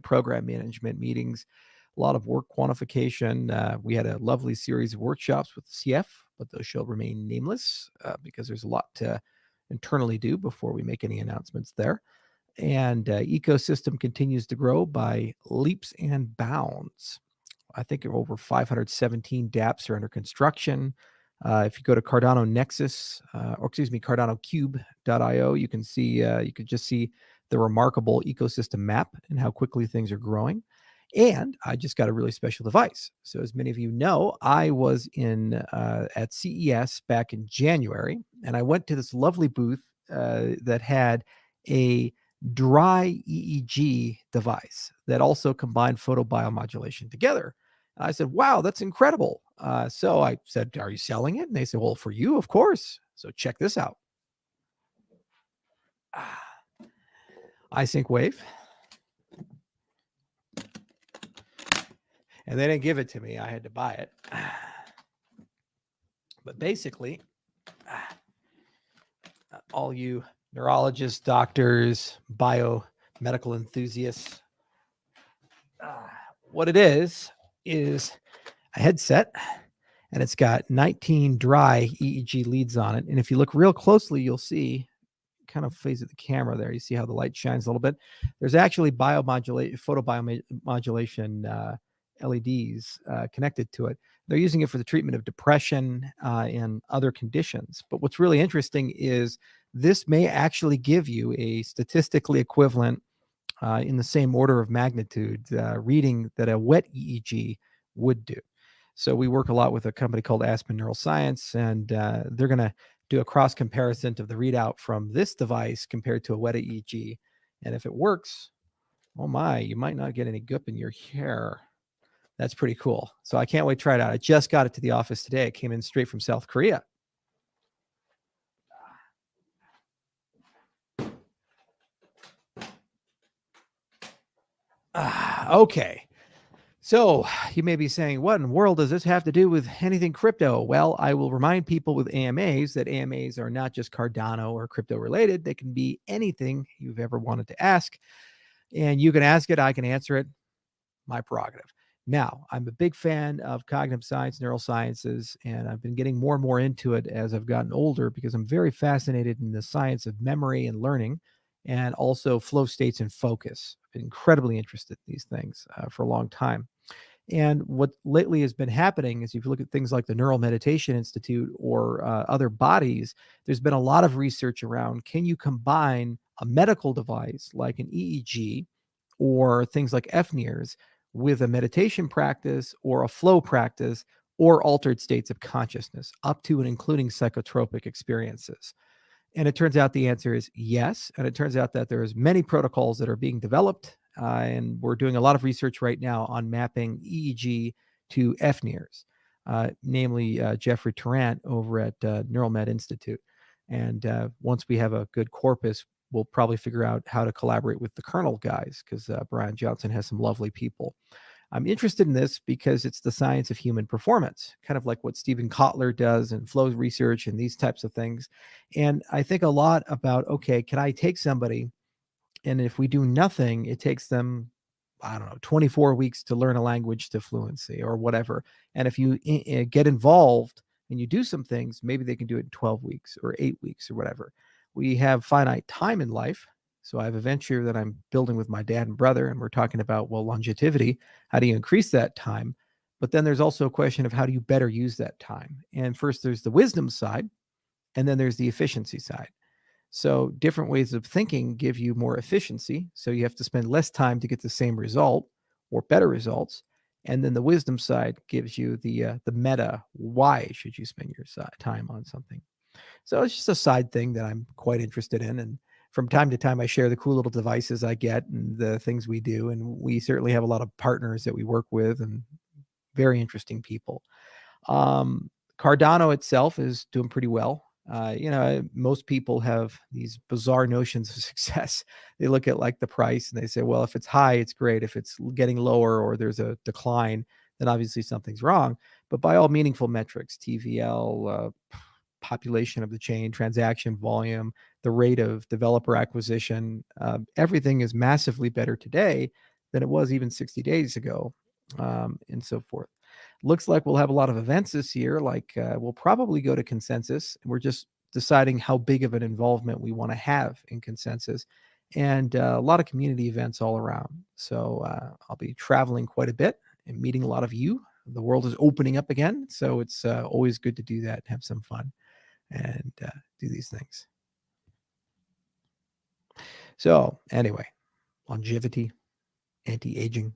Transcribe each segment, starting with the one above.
program management meetings, a lot of work quantification. We had a lovely series of workshops with the CF, but those shall remain nameless because there's a lot to internally do before we make any announcements there. And ecosystem continues to grow by leaps and bounds. I think over 517 dApps are under construction. If you go to Cardano Nexus, CardanoCube.io, you can just see the remarkable ecosystem map and how quickly things are growing. And I just got a really special device. So as many of you know, I was at CES back in January, and I went to this lovely booth that had a dry EEG device that also combined photobiomodulation together. And I said, wow, that's incredible. So I said, are you selling it? And they said, well, for you, of course. So check this out. iSync Wave. And they didn't give it to me. I had to buy it. But basically, all you neurologists, doctors, biomedical enthusiasts, what it is a headset, and it's got 19 dry EEG leads on it. And if you look real closely, you'll see, kind of phase of the camera there, you see how the light shines a little bit. There's actually photobiomodulation LEDs connected to it. They're using it for the treatment of depression and other conditions. But what's really interesting is this may actually give you a statistically equivalent in the same order of magnitude reading that a wet EEG would do. So we work a lot with a company called Aspen Neuroscience, and they're going to do a cross comparison of the readout from this device compared to a wet EEG. And if it works, oh my, you might not get any goop in your hair. That's pretty cool. So I can't wait to try it out. I just got it to the office today. It came in straight from South Korea. Okay. So you may be saying, what in the world does this have to do with anything crypto? Well, I will remind people with AMAs that AMAs are not just Cardano or crypto related. They can be anything you've ever wanted to ask. And you can ask it, I can answer it. My prerogative. Now, I'm a big fan of cognitive science, neurosciences, and I've been getting more and more into it as I've gotten older because I'm very fascinated in the science of memory and learning, and also flow states and focus. I've been incredibly interested in these things for a long time. And what lately has been happening is if you look at things like the Neural Meditation Institute or other bodies, there's been a lot of research around, can you combine a medical device like an EEG or things like FNIRS with a meditation practice or a flow practice or altered states of consciousness, up to and including psychotropic experiences? And it turns out the answer is yes. And it turns out that there's many protocols that are being developed. And we're doing a lot of research right now on mapping EEG to FNIRS, namely Jeffrey Tarrant over at Neural Med Institute. And once we have a good corpus, we'll probably figure out how to collaborate with the kernel guys, because Brian Johnson has some lovely people. I'm interested in this because it's the science of human performance, kind of like what Stephen Kotler does in flow research and these types of things. And I think a lot about, okay, can I take somebody, and if we do nothing, it takes them, I don't know, 24 weeks to learn a language to fluency or whatever. And if you get involved and you do some things, maybe they can do it in 12 weeks or 8 weeks or whatever. We have finite time in life. So I have a venture that I'm building with my dad and brother, and we're talking about, well, longevity. How do you increase that time? But then there's also a question of how do you better use that time? And first there's the wisdom side, and then there's the efficiency side. So different ways of thinking give you more efficiency. So you have to spend less time to get the same result or better results. And then the wisdom side gives you the meta. Why should you spend your time on something? So it's just a side thing that I'm quite interested in. And from time to time, I share the cool little devices I get and the things we do. And we certainly have a lot of partners that we work with and very interesting people. Cardano itself is doing pretty well. Most people have these bizarre notions of success. They look at like the price and they say, well, if it's high, it's great. If it's getting lower or there's a decline, then obviously something's wrong. But by all meaningful metrics, TVL, population of the chain, transaction volume, the rate of developer acquisition, everything is massively better today than it was even 60 days ago, and so forth. Looks like we'll have a lot of events this year. Like we'll probably go to Consensus. We're just deciding how big of an involvement we want to have in Consensus, and a lot of community events all around. So I'll be traveling quite a bit and meeting a lot of you. The world is opening up again, so it's always good to do that, have some fun, and do these things. So anyway, longevity, anti-aging,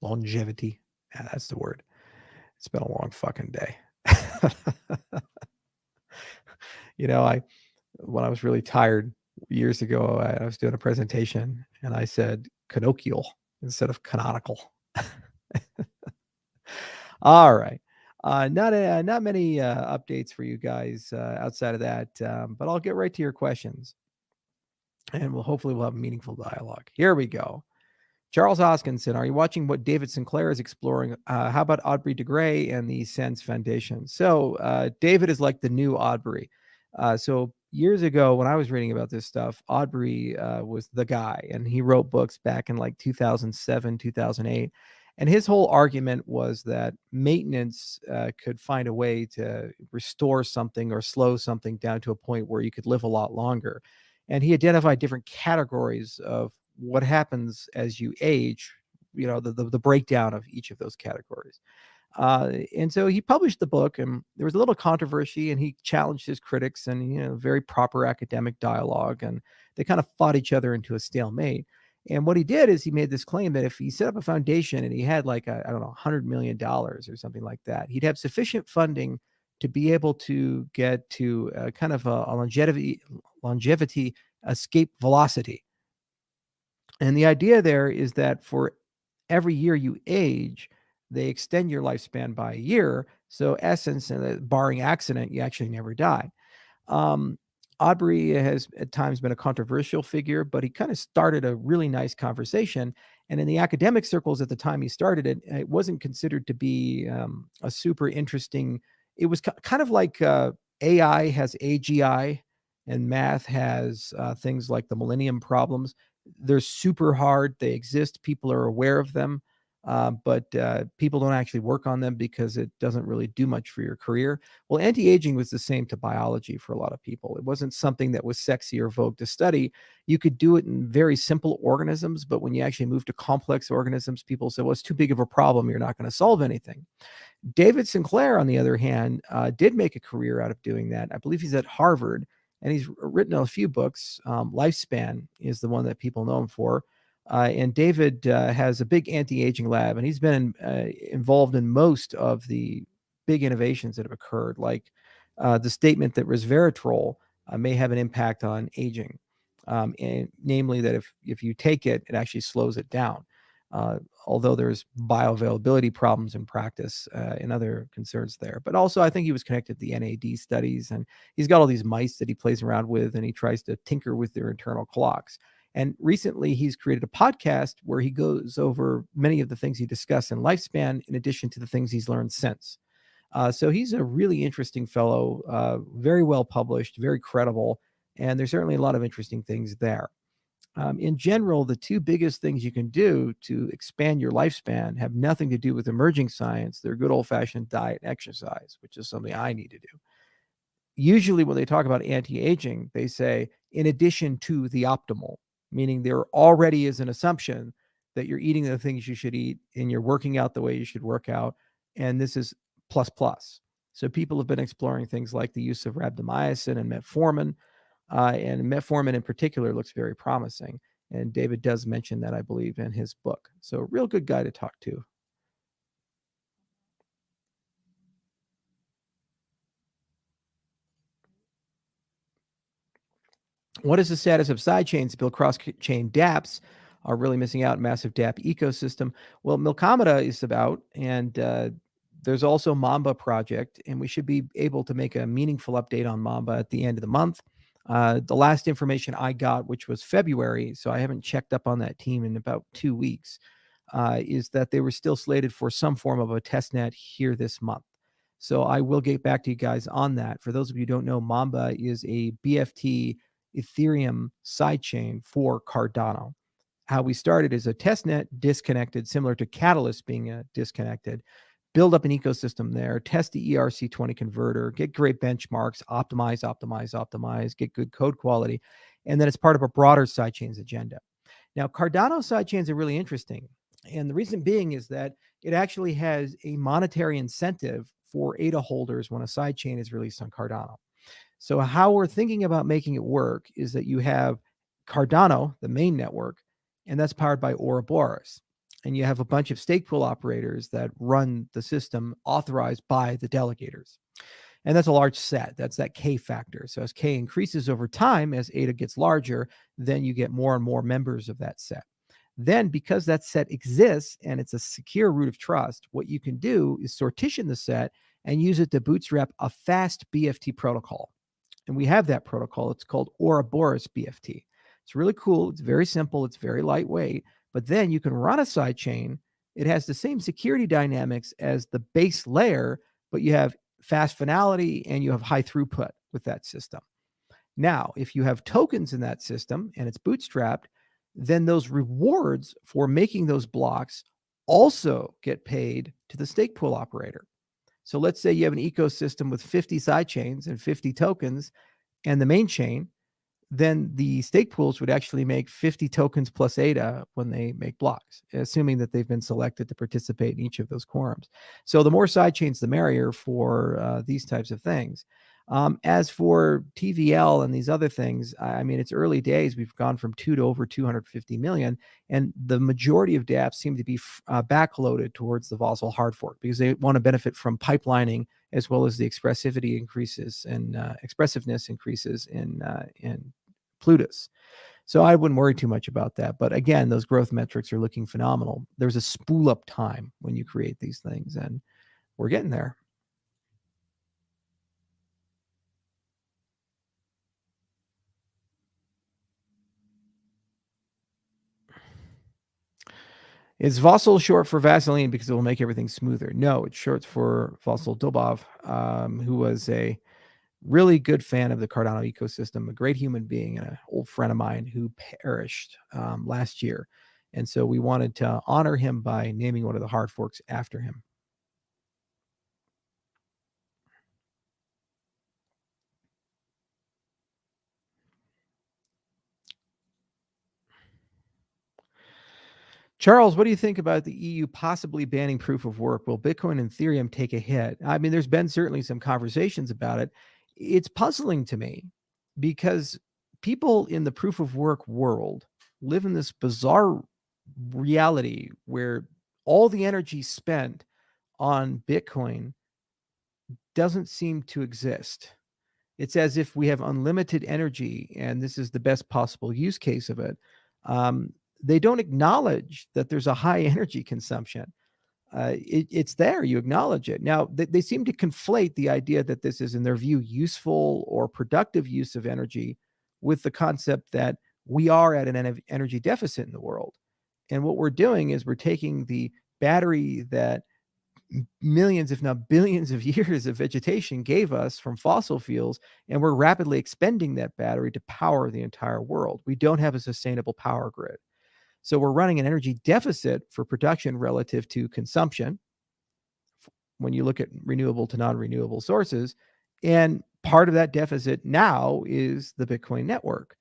longevity. Yeah, that's the word. It's been a long fucking day. When I was really tired years ago, I was doing a presentation and I said canochial instead of canonical. All right. Not many updates for you guys outside of that, but I'll get right to your questions, and hopefully we'll have a meaningful dialogue. Here we go. Charles Hoskinson, are you watching what David Sinclair is exploring? How about Aubrey de Grey and the Sense Foundation? So David is like the new Aubrey. So years ago, when I was reading about this stuff, Aubrey was the guy, and he wrote books back in like 2007, 2008. And his whole argument was that maintenance could find a way to restore something or slow something down to a point where you could live a lot longer. And he identified different categories of what happens as you age, the breakdown of each of those categories. And so he published the book, and there was a little controversy, and he challenged his critics, and very proper academic dialogue, and they kind of fought each other into a stalemate. And what he did is he made this claim that if he set up a foundation and he had like I don't know, $100 million or something like that, he'd have sufficient funding to be able to get to kind of a longevity escape velocity. And the idea there is that for every year you age, they extend your lifespan by a year. So, essence, barring accident, you actually never die. Um, Aubrey has at times been a controversial figure, but he kind of started a really nice conversation. And in the academic circles at the time he started it, it wasn't considered to be a super interesting. It was kind of like AI has AGI and math has things like the Millennium Problems. They're super hard. They exist. People are aware of them. But people don't actually work on them because it doesn't really do much for your career. Well, anti-aging was the same to biology for a lot of people. It wasn't something that was sexy or vogue to study. You could do it in very simple organisms, but when you actually move to complex organisms, people say, well, it's too big of a problem. You're not going to solve anything. David Sinclair, on the other hand, did make a career out of doing that. I believe he's at Harvard, and he's written a few books. Lifespan is the one that people know him for. And David has a big anti-aging lab, and he's been involved in most of the big innovations that have occurred, like the statement that resveratrol may have an impact on aging, and namely that if you take it, it actually slows it down. Although there's bioavailability problems in practice and other concerns there. But also, I think he was connected to the NAD studies, and he's got all these mice that he plays around with, and he tries to tinker with their internal clocks. And recently, he's created a podcast where he goes over many of the things he discussed in Lifespan, in addition to the things he's learned since. So he's a really interesting fellow, very well published, very credible, and there's certainly a lot of interesting things there. In general, the two biggest things you can do to expand your lifespan have nothing to do with emerging science. They're good old-fashioned diet and exercise, which is something I need to do. Usually when they talk about anti-aging, they say, in addition to the optimal, meaning there already is an assumption that you're eating the things you should eat and you're working out the way you should work out. And this is plus plus. So people have been exploring things like the use of rhabdomyosin and metformin. And metformin in particular looks very promising. And David does mention that, I believe, in his book. So a real good guy to talk to. What is the status of sidechains to build cross-chain dApps? Are really missing out massive dApp ecosystem. Well, Milkomeda is about, and there's also Mamba project, and we should be able to make a meaningful update on Mamba at the end of the month. The last information I got, which was February, so I haven't checked up on that team in about 2 weeks, is that they were still slated for some form of a testnet here this month. So I will get back to you guys on that. For those of you who don't know, Mamba is a BFT Ethereum sidechain for Cardano. How we started is a testnet disconnected, similar to Catalyst being disconnected. Build up an ecosystem there, test the ERC20 converter, get great benchmarks, optimize, get good code quality, and then it's part of a broader sidechains agenda. Now, Cardano sidechains are really interesting. And the reason being is that it actually has a monetary incentive for ADA holders when a sidechain is released on Cardano. So how we're thinking about making it work is that you have Cardano, the main network, and that's powered by Ouroboros. And you have a bunch of stake pool operators that run the system authorized by the delegators. And that's a large set. That's that K factor. So as K increases over time, as ADA gets larger, then you get more and more members of that set. Then, because that set exists and it's a secure root of trust, what you can do is sortition the set and use it to bootstrap a fast BFT protocol. And we have that protocol. It's called Ouroboros BFT. It's really cool. It's very simple. It's very lightweight. But then you can run a sidechain. It has the same security dynamics as the base layer, but you have fast finality and you have high throughput with that system. Now, if you have tokens in that system and it's bootstrapped, then those rewards for making those blocks also get paid to the stake pool operator. So let's say you have an ecosystem with 50 sidechains and 50 tokens and the main chain, then the stake pools would actually make 50 tokens plus ADA when they make blocks, assuming that they've been selected to participate in each of those quorums. So the more sidechains, the merrier for these types of things. As for TVL and these other things, I mean, it's early days. We've gone from 2 to over 250 million, and the majority of dApps seem to be backloaded towards the Vossel hard fork because they want to benefit from pipelining as well as the expressivity increases and expressiveness increases in Plutus. So I wouldn't worry too much about that. But again, those growth metrics are looking phenomenal. There's a spool up time when you create these things, and we're getting there. Is Vossel short for Vaseline because it will make everything smoother? No, it's short for Vossel Dobov, who was a really good fan of the Cardano ecosystem, a great human being, and an old friend of mine who perished last year. And so we wanted to honor him by naming one of the hard forks after him. Charles, what do you think about the EU possibly banning proof of work? Will Bitcoin and Ethereum take a hit? I mean, there's been certainly some conversations about it. It's puzzling to me because people in the proof of work world live in this bizarre reality where all the energy spent on Bitcoin doesn't seem to exist. It's as if we have unlimited energy and this is the best possible use case of it. They don't acknowledge that there's a high energy consumption. It's there, you acknowledge it. Now, they seem to conflate the idea that this is, in their view, useful or productive use of energy with the concept that we are at an energy deficit in the world. And what we're doing is we're taking the battery that millions, if not billions of years of vegetation gave us from fossil fuels, and we're rapidly expending that battery to power the entire world. We don't have a sustainable power grid. So we're running an energy deficit for production relative to consumption when you look at renewable to non-renewable sources. And part of that deficit now is the Bitcoin network.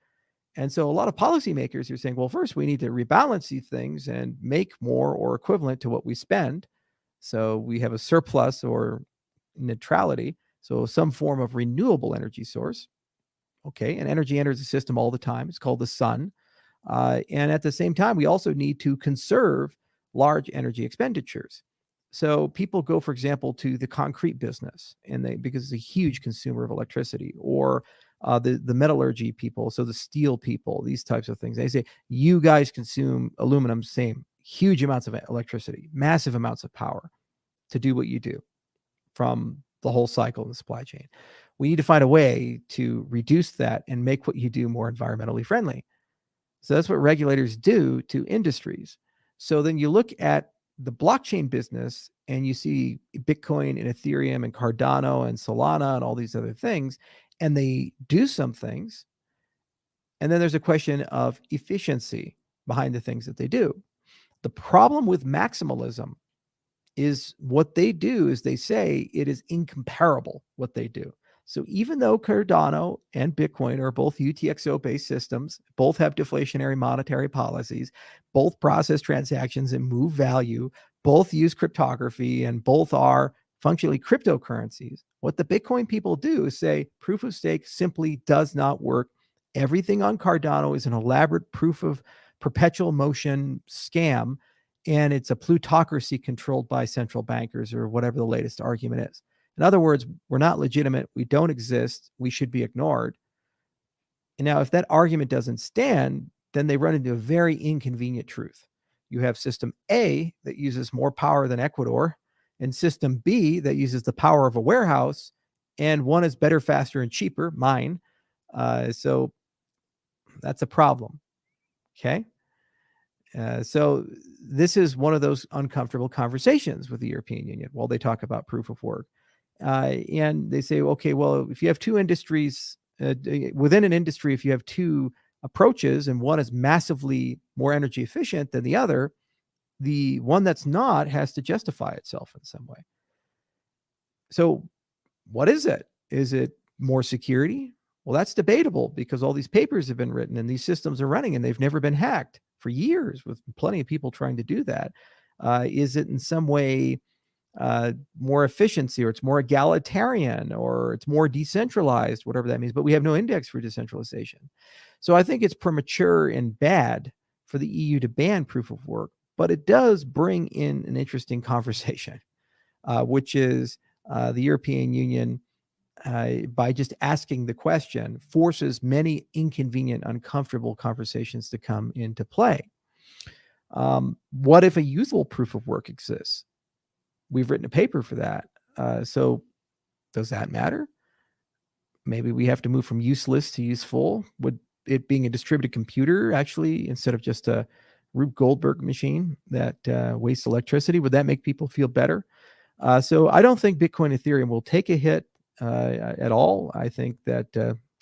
And so a lot of policymakers are saying, well, first we need to rebalance these things and make more or equivalent to what we spend. So we have a surplus or neutrality. So some form of renewable energy source. Okay. And energy enters the system all the time. It's called the sun. And at the same time, we also need to conserve large energy expenditures. So people go, for example, to the concrete business, and because it's a huge consumer of electricity, or the metallurgy people, so the steel people, these types of things. They say, you guys consume aluminum, same, huge amounts of electricity, massive amounts of power to do what you do from the whole cycle of the supply chain. We need to find a way to reduce that and make what you do more environmentally friendly. So that's what regulators do to industries. So then you look at the blockchain business and you see Bitcoin and Ethereum and Cardano and Solana and all these other things, and they do some things, And then there's a question of efficiency behind the things that they do. The problem with maximalism is what they do is they say it is incomparable what they do. So even though Cardano and Bitcoin are both UTXO-based systems, both have deflationary monetary policies, both process transactions and move value, both use cryptography, and both are functionally cryptocurrencies, what the Bitcoin people do is say proof of stake simply does not work. Everything on Cardano is an elaborate proof of perpetual motion scam, and it's a plutocracy controlled by central bankers or whatever the latest argument is. In other words, we're not legitimate. We don't exist. We should be ignored. And now, if that argument doesn't stand, then they run into a very inconvenient truth. You have system A that uses more power than Ecuador, and system B that uses the power of a warehouse, and one is better, faster, and cheaper, mine. So that's a problem. Okay. So this is one of those uncomfortable conversations with the European Union while they talk about proof of work. And they say, okay, well, if you have two industries within an industry, if you have two approaches and one is massively more energy efficient than the other, the one that's not has to justify itself in some way. So what is it? Is it more security? Well, that's debatable because all these papers have been written and these systems are running and they've never been hacked for years with plenty of people trying to do that. Is it in some way more efficiency, or it's more egalitarian, or it's more decentralized, whatever that means? But we have no index for decentralization. So I think it's premature and bad for the EU to ban proof of work, but it does bring in an interesting conversation, which is the European Union, by just asking the question, forces many inconvenient, uncomfortable conversations to come into play. What if a usable proof of work exists? We've written a paper for that. So does that matter? Maybe we have to move from useless to useful. Would it being a distributed computer actually, instead of just a Rube Goldberg machine that wastes electricity, would that make people feel better? So I don't think Bitcoin and Ethereum will take a hit at all. I think that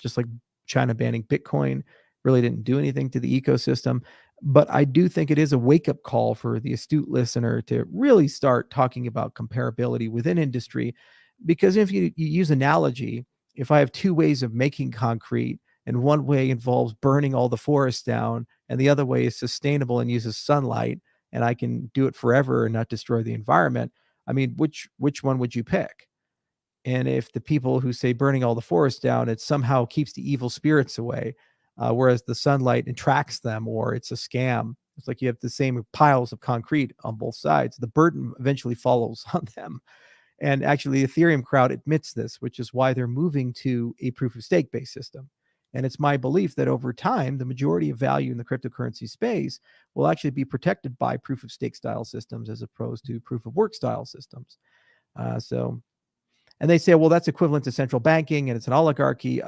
just like China banning Bitcoin really didn't do anything to the ecosystem. But I do think it is a wake-up call for the astute listener to really start talking about comparability within industry. Because if you use analogy, if I have two ways of making concrete, and one way involves burning all the forests down, and the other way is sustainable and uses sunlight, and I can do it forever and not destroy the environment, I mean, which one would you pick? And if the people who say burning all the forests down, it somehow keeps the evil spirits away, whereas the sunlight attracts them, or it's a scam. It's like you have the same piles of concrete on both sides. The burden eventually follows on them. And actually, the Ethereum crowd admits this, which is why they're moving to a proof of stake based system. And it's my belief that over time, the majority of value in the cryptocurrency space will actually be protected by proof of stake style systems as opposed to proof of work style systems. And they say, well, that's equivalent to central banking and it's an oligarchy.